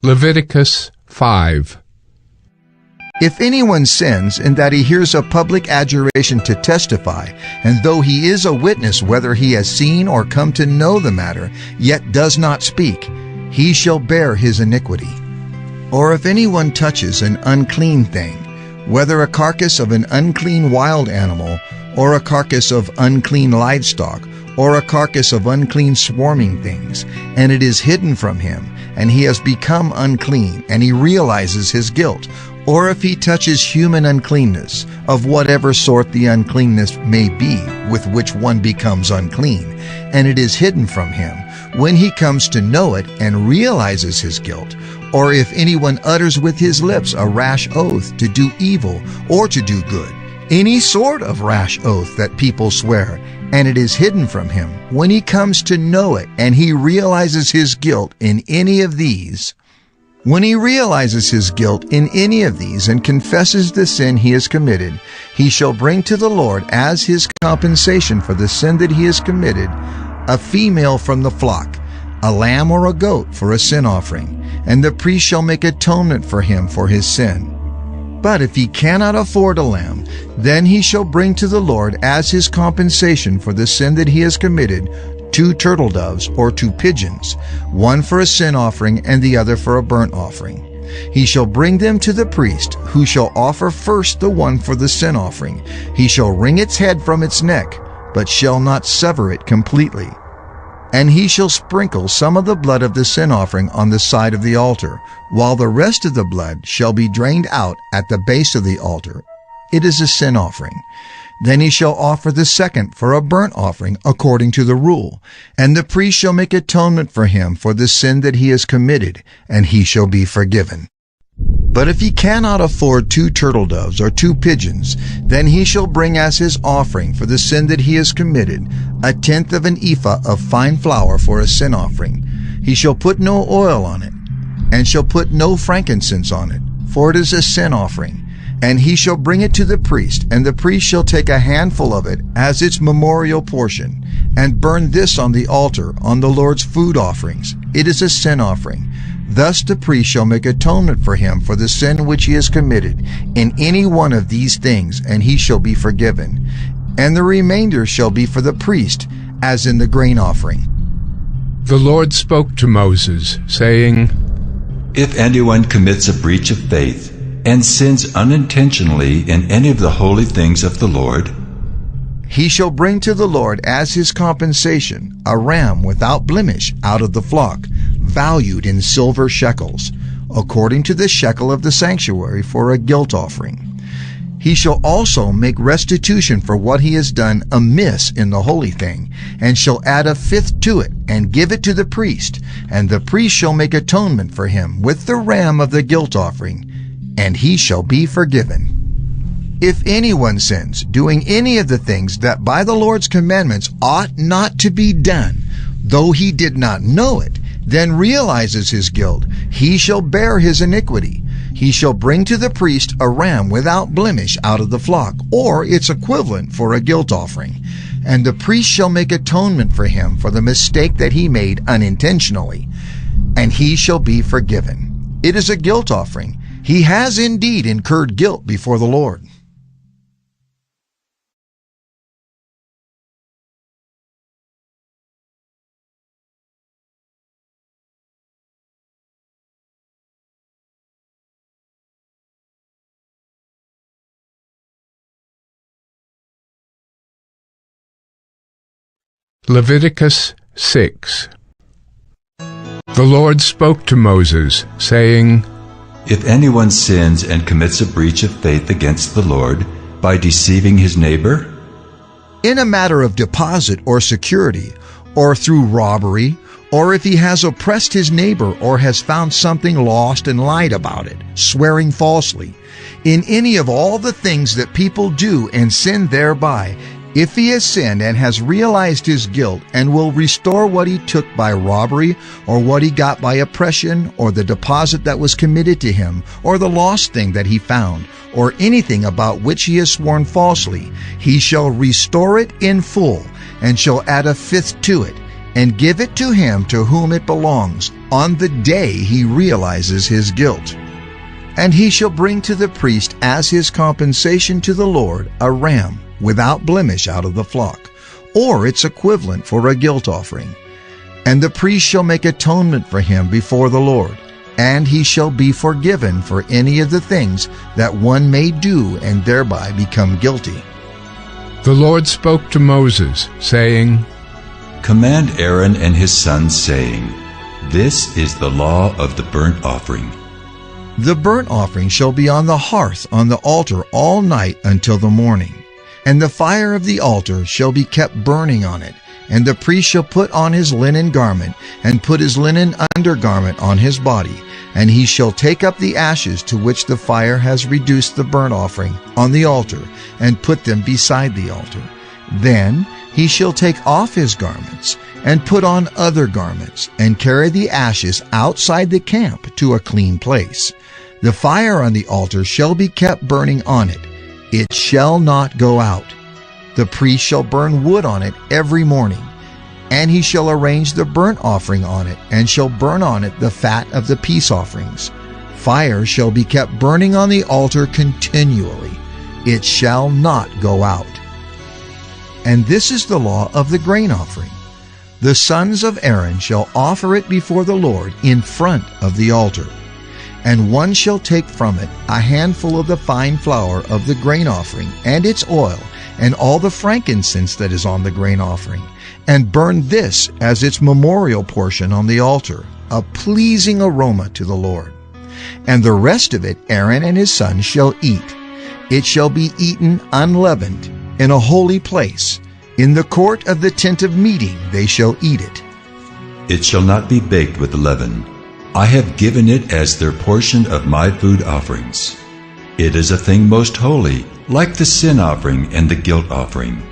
Leviticus 5. If anyone sins in that he hears a public adjuration to testify, and though he is a witness whether he has seen or come to know the matter, yet does not speak, he shall bear his iniquity. Or if anyone touches an unclean thing, whether a carcass of an unclean wild animal, or a carcass of unclean livestock, or a carcass of unclean swarming things, and it is hidden from him, and he has become unclean, and he realizes his guilt, or if he touches human uncleanness, of whatever sort the uncleanness may be with which one becomes unclean, and it is hidden from him, when he comes to know it and realizes his guilt, or if anyone utters with his lips a rash oath to do evil or to do good, any sort of rash oath that people swear, and it is hidden from him, when he comes to know it and he realizes his guilt in any of these, when he realizes his guilt in any of these and confesses the sin he has committed, he shall bring to the Lord as his compensation for the sin that he has committed a female from the flock, a lamb or a goat for a sin offering, and the priest shall make atonement for him for his sin. But if he cannot afford a lamb, then he shall bring to the Lord as his compensation for the sin that he has committed 2 turtle doves or 2 pigeons, one for a sin offering and the other for a burnt offering. He shall bring them to the priest, who shall offer first the one for the sin offering. He shall wring its head from its neck, but shall not sever it completely. And he shall sprinkle some of the blood of the sin offering on the side of the altar, while the rest of the blood shall be drained out at the base of the altar. It is a sin offering. Then he shall offer the second for a burnt offering according to the rule, and the priest shall make atonement for him for the sin that he has committed, and he shall be forgiven. But if he cannot afford 2 turtle doves or 2 pigeons, then he shall bring as his offering for the sin that he has committed 1/10 of an ephah of fine flour for a sin offering. He shall put no oil on it, and shall put no frankincense on it, for it is a sin offering. And he shall bring it to the priest, and the priest shall take a handful of it as its memorial portion, and burn this on the altar on the Lord's food offerings. It is a sin offering. Thus the priest shall make atonement for him for the sin which he has committed in any one of these things, and he shall be forgiven. And the remainder shall be for the priest, as in the grain offering. The Lord spoke to Moses, saying, If anyone commits a breach of faith, and sins unintentionally in any of the holy things of the Lord, he shall bring to the Lord as his compensation a ram without blemish out of the flock, valued in silver shekels, according to the shekel of the sanctuary for a guilt offering. He shall also make restitution for what he has done amiss in the holy thing, and shall add 1/5 to it, and give it to the priest, and the priest shall make atonement for him with the ram of the guilt offering, and he shall be forgiven. If anyone sins, doing any of the things that by the Lord's commandments ought not to be done, though he did not know it, then realizes his guilt, he shall bear his iniquity. He shall bring to the priest a ram without blemish out of the flock, or its equivalent for a guilt offering, and the priest shall make atonement for him for the mistake that he made unintentionally, and he shall be forgiven. It is a guilt offering. He has indeed incurred guilt before the Lord. Leviticus 6. The Lord spoke to Moses, saying, If anyone sins and commits a breach of faith against the Lord by deceiving his neighbor, in a matter of deposit or security, or through robbery, or if he has oppressed his neighbor or has found something lost and lied about it, swearing falsely, in any of all the things that people do and sin thereby, if he has sinned and has realized his guilt and will restore what he took by robbery, or what he got by oppression, or the deposit that was committed to him, or the lost thing that he found, or anything about which he has sworn falsely, he shall restore it in full, and shall add 1/5 to it, and give it to him to whom it belongs, on the day he realizes his guilt. And he shall bring to the priest as his compensation to the Lord a ram without blemish out of the flock, or its equivalent for a guilt offering. And the priest shall make atonement for him before the Lord, and he shall be forgiven for any of the things that one may do and thereby become guilty. The Lord spoke to Moses, saying, Command Aaron and his sons, saying, This is the law of the burnt offering. The burnt offering shall be on the hearth on the altar all night until the morning. And the fire of the altar shall be kept burning on it. And the priest shall put on his linen garment, and put his linen undergarment on his body. And he shall take up the ashes to which the fire has reduced the burnt offering on the altar, and put them beside the altar. Then he shall take off his garments, and put on other garments, and carry the ashes outside the camp to a clean place. The fire on the altar shall be kept burning on it. It shall not go out. The priest shall burn wood on it every morning, and he shall arrange the burnt offering on it, and shall burn on it the fat of the peace offerings. Fire shall be kept burning on the altar continually. It shall not go out. And this is the law of the grain offering. The sons of Aaron shall offer it before the Lord in front of the altar. And one shall take from it a handful of the fine flour of the grain offering, and its oil, and all the frankincense that is on the grain offering, and burn this as its memorial portion on the altar, a pleasing aroma to the Lord. And the rest of it Aaron and his sons shall eat. It shall be eaten unleavened in a holy place. In the court of the tent of meeting they shall eat it. It shall not be baked with leaven. I have given it as their portion of my food offerings. It is a thing most holy, like the sin offering and the guilt offering.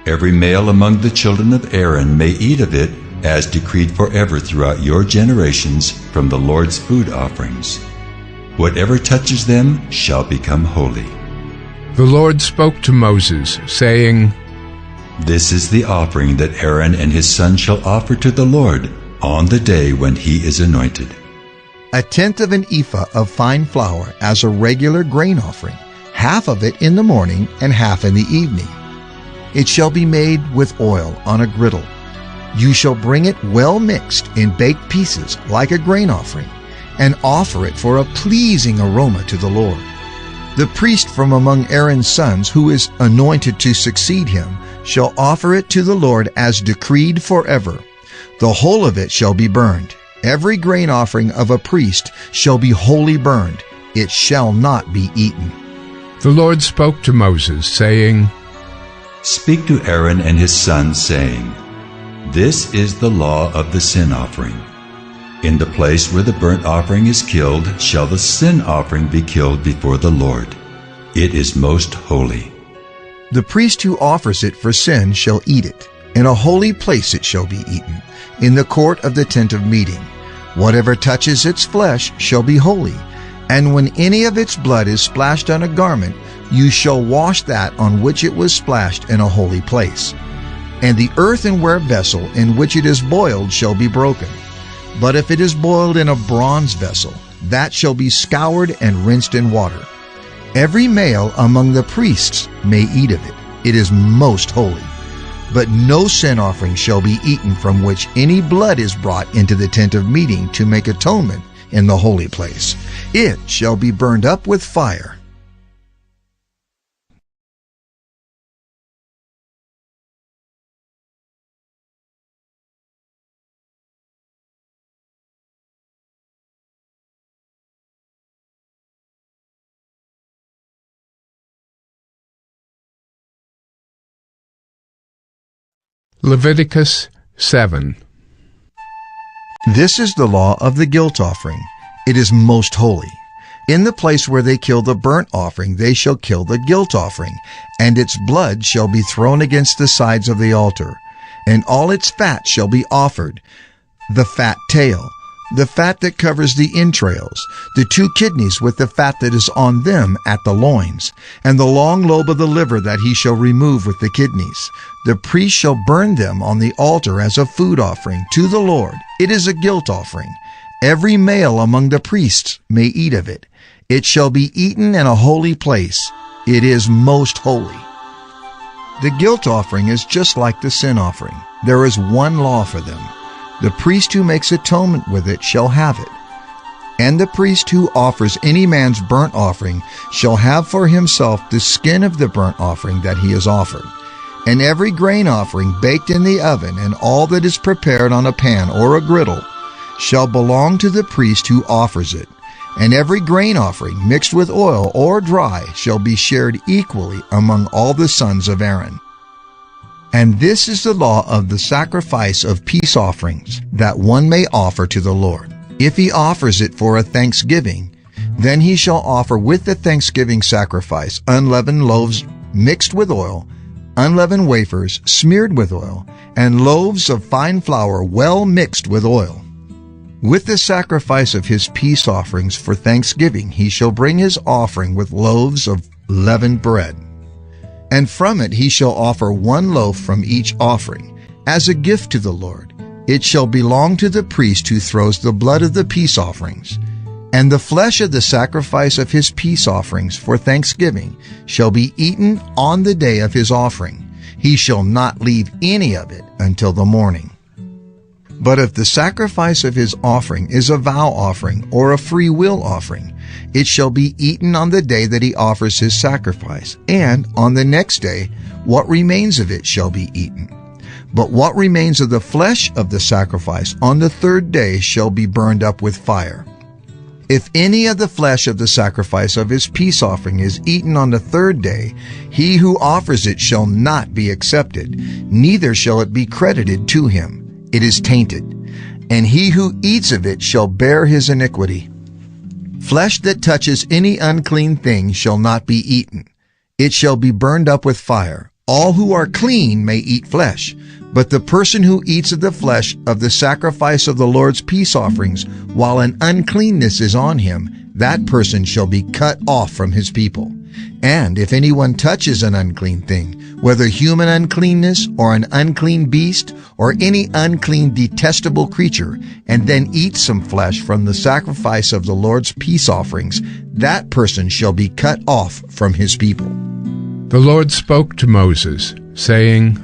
Every male among the children of Aaron may eat of it, as decreed forever throughout your generations from the Lord's food offerings. Whatever touches them shall become holy. The Lord spoke to Moses, saying, This is the offering that Aaron and his sons shall offer to the Lord on the day when he is anointed. A tenth of an ephah of fine flour as a regular grain offering, half of it in the morning and half in the evening. It shall be made with oil on a griddle. You shall bring it well mixed in baked pieces like a grain offering, and offer it for a pleasing aroma to the Lord. The priest from among Aaron's sons, who is anointed to succeed him, shall offer it to the Lord as decreed forever. The whole of it shall be burned. Every grain offering of a priest shall be wholly burned. It shall not be eaten. The Lord spoke to Moses, saying, Speak to Aaron and his sons, saying, This is the law of the sin offering. In the place where the burnt offering is killed shall the sin offering be killed before the Lord. It is most holy. The priest who offers it for sin shall eat it. In a holy place it shall be eaten, in the court of the tent of meeting. Whatever touches its flesh shall be holy. And when any of its blood is splashed on a garment, you shall wash that on which it was splashed in a holy place. And the earthenware vessel in which it is boiled shall be broken. But if it is boiled in a bronze vessel, that shall be scoured and rinsed in water. Every male among the priests may eat of it. It is most holy. But no sin offering shall be eaten from which any blood is brought into the tent of meeting to make atonement in the holy place. It shall be burned up with fire. Leviticus 7. This is the law of the guilt offering. It is most holy. In the place where they kill the burnt offering, they shall kill the guilt offering, and its blood shall be thrown against the sides of the altar. And all its fat shall be offered, the fat tail, the fat that covers the entrails, the 2 kidneys with the fat that is on them at the loins, and the long lobe of the liver that he shall remove with the kidneys. The priest shall burn them on the altar as a food offering to the Lord. It is a guilt offering. Every male among the priests may eat of it. It shall be eaten in a holy place. It is most holy. The guilt offering is just like the sin offering. There is one law for them. The priest who makes atonement with it shall have it. And the priest who offers any man's burnt offering shall have for himself the skin of the burnt offering that he has offered. And every grain offering baked in the oven, and all that is prepared on a pan or a griddle, shall belong to the priest who offers it. And every grain offering mixed with oil or dry shall be shared equally among all the sons of Aaron. And this is the law of the sacrifice of peace offerings that one may offer to the Lord. If he offers it for a thanksgiving, then he shall offer with the thanksgiving sacrifice unleavened loaves mixed with oil, unleavened wafers smeared with oil, and loaves of fine flour well mixed with oil. With the sacrifice of his peace offerings for thanksgiving, he shall bring his offering with loaves of leavened bread. And from it he shall offer 1 loaf from each offering, as a gift to the Lord. It shall belong to the priest who throws the blood of the peace offerings. And the flesh of the sacrifice of his peace offerings for thanksgiving shall be eaten on the day of his offering. He shall not leave any of it until the morning. But if the sacrifice of his offering is a vow offering or a free will offering, it shall be eaten on the day that he offers his sacrifice, and on the next day what remains of it shall be eaten. But what remains of the flesh of the sacrifice on the 3rd day shall be burned up with fire. If any of the flesh of the sacrifice of his peace offering is eaten on the 3rd day, he who offers it shall not be accepted, neither shall it be credited to him. It is tainted, and he who eats of it shall bear his iniquity. Flesh that touches any unclean thing shall not be eaten. It shall be burned up with fire. All who are clean may eat flesh, but the person who eats of the flesh of the sacrifice of the Lord's peace offerings, while an uncleanness is on him, that person shall be cut off from his people. And if anyone touches an unclean thing, whether human uncleanness or an unclean beast or any unclean detestable creature, and then eats some flesh from the sacrifice of the Lord's peace offerings, that person shall be cut off from his people. The Lord spoke to Moses, saying,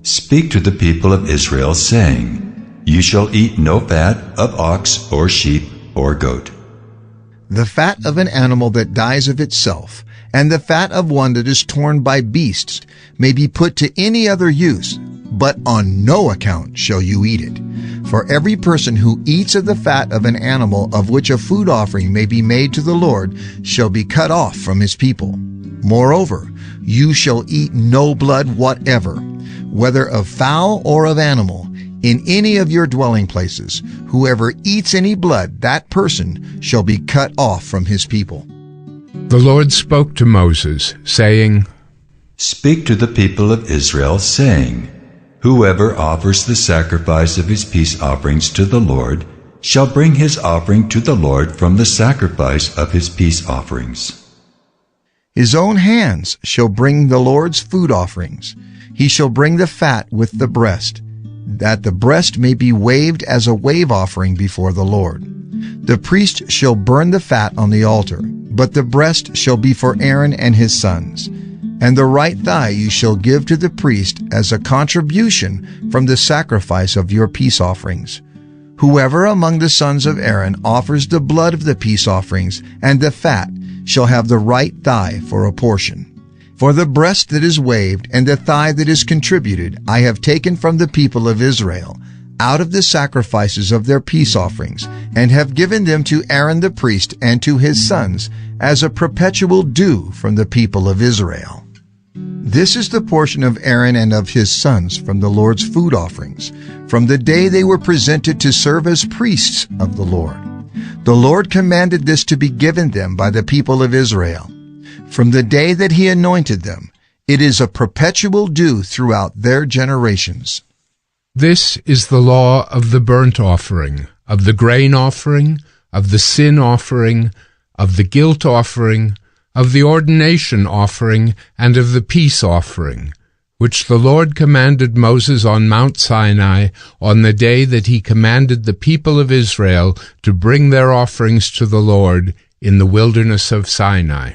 Speak to the people of Israel, saying, You shall eat no fat of ox or sheep or goat. The fat of an animal that dies of itself, and the fat of one that is torn by beasts, may be put to any other use, but on no account shall you eat it. For every person who eats of the fat of an animal of which a food offering may be made to the Lord shall be cut off from his people. Moreover, you shall eat no blood whatever, whether of fowl or of animal, in any of your dwelling places. Whoever eats any blood, that person shall be cut off from his people. The Lord spoke to Moses, saying, Speak to the people of Israel, saying, Whoever offers the sacrifice of his peace offerings to the Lord shall bring his offering to the Lord from the sacrifice of his peace offerings. His own hands shall bring the Lord's food offerings. He shall bring the fat with the breast, that the breast may be waved as a wave offering before the Lord. The priest shall burn the fat on the altar, but the breast shall be for Aaron and his sons. And the right thigh you shall give to the priest as a contribution from the sacrifice of your peace offerings. Whoever among the sons of Aaron offers the blood of the peace offerings and the fat shall have the right thigh for a portion. For the breast that is waved and the thigh that is contributed I have taken from the people of Israel out of the sacrifices of their peace offerings, and have given them to Aaron the priest and to his sons as a perpetual due from the people of Israel. This is the portion of Aaron and of his sons from the Lord's food offerings, from the day they were presented to serve as priests of the Lord. The Lord commanded this to be given them by the people of Israel. From the day that he anointed them, it is a perpetual due throughout their generations. This is the law of the burnt offering, of the grain offering, of the sin offering, of the guilt offering, of the ordination offering, and of the peace offering, which the Lord commanded Moses on Mount Sinai on the day that he commanded the people of Israel to bring their offerings to the Lord in the wilderness of Sinai.